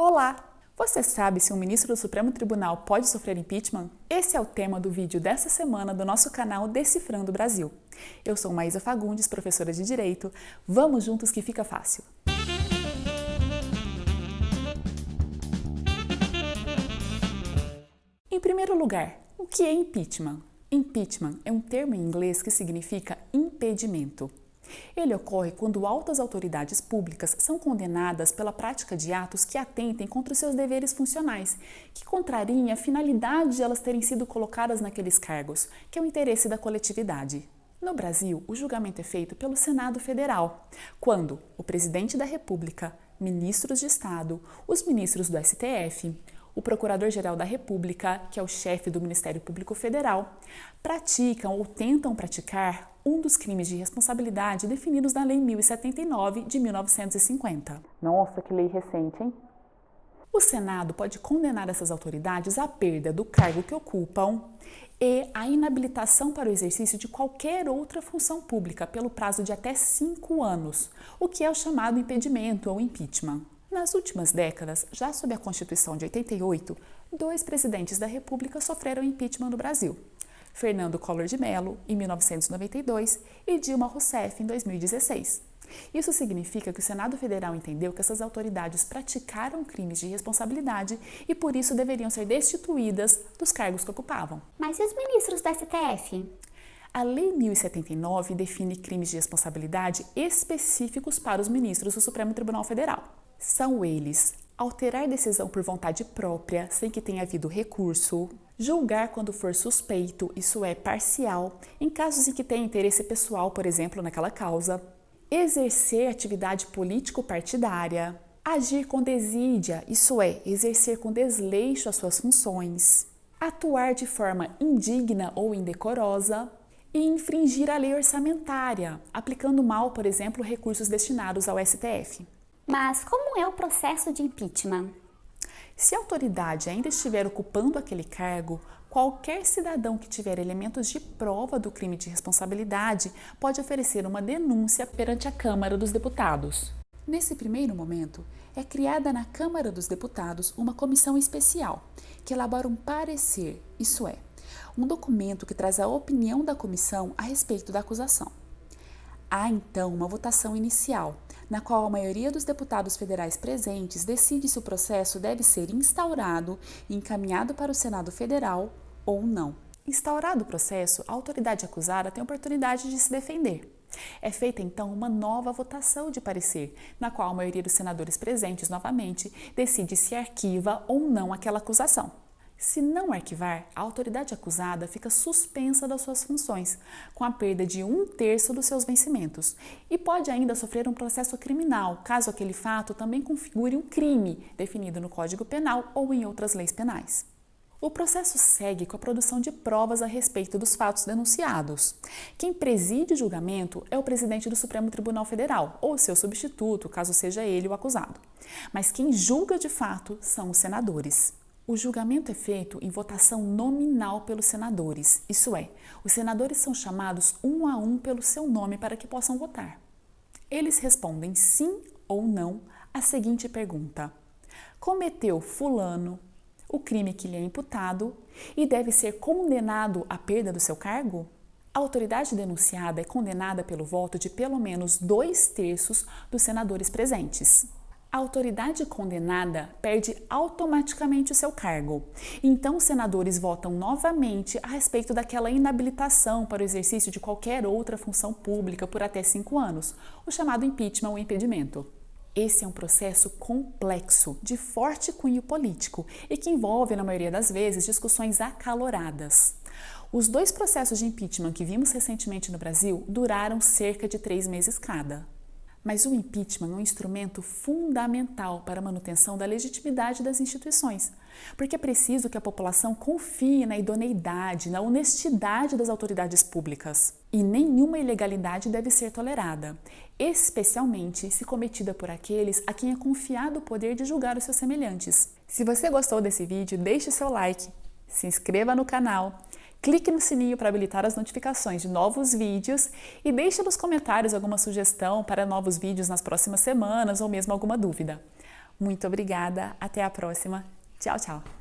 Olá! Você sabe se um ministro do Supremo Tribunal pode sofrer impeachment? Esse é o tema do vídeo dessa semana do nosso canal Decifrando o Brasil. Eu sou Maísa Fagundes, professora de Direito. Vamos juntos que fica fácil! Em primeiro lugar, o que é impeachment? Impeachment é um termo em inglês que significa impedimento. Ele ocorre quando altas autoridades públicas são condenadas pela prática de atos que atentem contra os seus deveres funcionais, que contrariem a finalidade de elas terem sido colocadas naqueles cargos, que é o interesse da coletividade. No Brasil, o julgamento é feito pelo Senado Federal, quando o presidente da República, ministros de Estado, os ministros do STF, o Procurador-Geral da República, que é o chefe do Ministério Público Federal, praticam ou tentam praticar um dos crimes de responsabilidade definidos na Lei 1079 de 1950. Nossa, que lei recente, hein? O Senado pode condenar essas autoridades à perda do cargo que ocupam e à inabilitação para o exercício de qualquer outra função pública pelo prazo de até 5 anos, o que é o chamado impedimento ou impeachment. Nas últimas décadas, já sob a Constituição de 88, 2 presidentes da República sofreram impeachment no Brasil. Fernando Collor de Mello, em 1992, e Dilma Rousseff, em 2016. Isso significa que o Senado Federal entendeu que essas autoridades praticaram crimes de responsabilidade e, por isso, deveriam ser destituídas dos cargos que ocupavam. Mas e os ministros do STF? A Lei 1079 define crimes de responsabilidade específicos para os ministros do Supremo Tribunal Federal. São eles: alterar decisão por vontade própria, sem que tenha havido recurso, julgar quando for suspeito, isso é, parcial, em casos em que tenha interesse pessoal, por exemplo, naquela causa, exercer atividade político-partidária, agir com desídia, isso é, exercer com desleixo as suas funções, atuar de forma indigna ou indecorosa e infringir a lei orçamentária, aplicando mal, por exemplo, recursos destinados ao STF. Mas como é o processo de impeachment? Se a autoridade ainda estiver ocupando aquele cargo, qualquer cidadão que tiver elementos de prova do crime de responsabilidade pode oferecer uma denúncia perante a Câmara dos Deputados. Nesse primeiro momento, é criada na Câmara dos Deputados uma comissão especial que elabora um parecer, isso é, um documento que traz a opinião da comissão a respeito da acusação. Há então uma votação inicial, na qual a maioria dos deputados federais presentes decide se o processo deve ser instaurado e encaminhado para o Senado Federal ou não. Instaurado o processo, a autoridade acusada tem a oportunidade de se defender. É feita então uma nova votação de parecer, na qual a maioria dos senadores presentes novamente decide se arquiva ou não aquela acusação. Se não arquivar, a autoridade acusada fica suspensa das suas funções, com a perda de 1/3 dos seus vencimentos, e pode ainda sofrer um processo criminal, caso aquele fato também configure um crime definido no Código Penal ou em outras leis penais. O processo segue com a produção de provas a respeito dos fatos denunciados. Quem preside o julgamento é o presidente do Supremo Tribunal Federal, ou seu substituto, caso seja ele o acusado. Mas quem julga de fato são os senadores. O julgamento é feito em votação nominal pelos senadores, isso é, os senadores são chamados um a um pelo seu nome para que possam votar. Eles respondem sim ou não à seguinte pergunta: cometeu fulano o crime que lhe é imputado e deve ser condenado à perda do seu cargo? A autoridade denunciada é condenada pelo voto de pelo menos 2/3 dos senadores presentes. A autoridade condenada perde automaticamente o seu cargo. Então, os senadores votam novamente a respeito daquela inabilitação para o exercício de qualquer outra função pública por até 5 anos, o chamado impeachment ou impedimento. Esse é um processo complexo, de forte cunho político e que envolve, na maioria das vezes, discussões acaloradas. Os 2 processos de impeachment que vimos recentemente no Brasil duraram cerca de 3 meses cada. Mas o impeachment é um instrumento fundamental para a manutenção da legitimidade das instituições, porque é preciso que a população confie na idoneidade, na honestidade das autoridades públicas. E nenhuma ilegalidade deve ser tolerada, especialmente se cometida por aqueles a quem é confiado o poder de julgar os seus semelhantes. Se você gostou desse vídeo, deixe seu like, se inscreva no canal, clique no sininho para habilitar as notificações de novos vídeos e deixe nos comentários alguma sugestão para novos vídeos nas próximas semanas ou mesmo alguma dúvida. Muito obrigada, até a próxima. Tchau, tchau.